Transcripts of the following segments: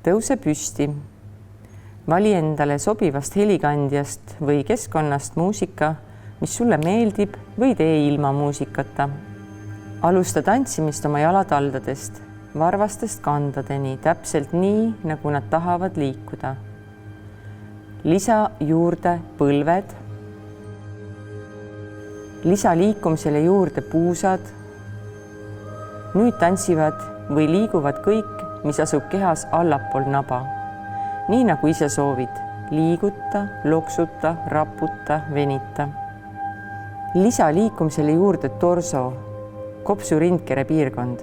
tõuse püsti. Vali endale sobivast helikandjast või keskkonnast muusika, mis sulle meeldib või tee ilma muusikata. Alusta tantsimist oma jalataldadest, varvastest kandadeni, täpselt nii, nagu nad tahavad liikuda. Lisa juurde põlved. Lisa liikumisele juurde puusad. Nüüd tantsivad või liiguvad kõik, mis asub kehas allapool naba. Nii nagu ise soovid, liiguta, loksuta, raputa, venita. Lisa liikumisele juurde torso, kopsu rindkere piirkond.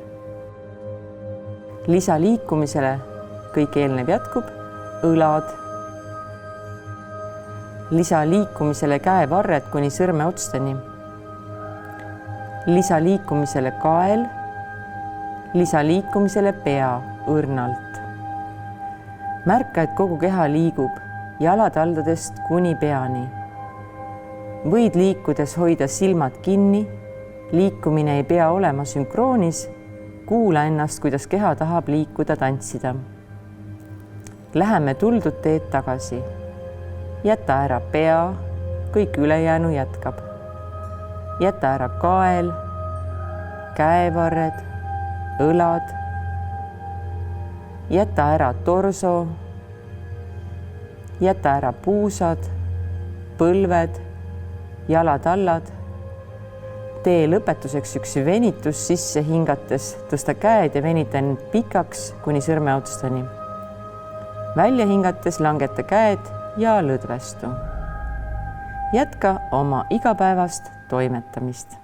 Lisa liikumisele, kõik eelnev jätkub, õlad. Lisa liikumisele käevarred kuni sõrme otsteni. Lisa liikumisele kael. Lisa liikumisele pea õrnalt. Märka, et kogu keha liigub jalataldadest kuni peani. Võid liikudes hoida silmad kinni, liikumine ei pea olema sünkroonis, kuula ennast, kuidas keha tahab liikuda, tantsida. Läheme tuldud teed tagasi. Jäta ära pea, kõik ülejäänu jätkab. Jäta ära kael, käevarred, õlad. Jäta ära torso, jäta ära puusad, põlved, jalatallad. Tee lõpetuseks üks venitus sisse hingates, tõsta käed ja venita end pikaks kuni sõrme otsteni. Välja hingates langeta käed ja lõdvestu. Jätka oma igapäevast toimetamist.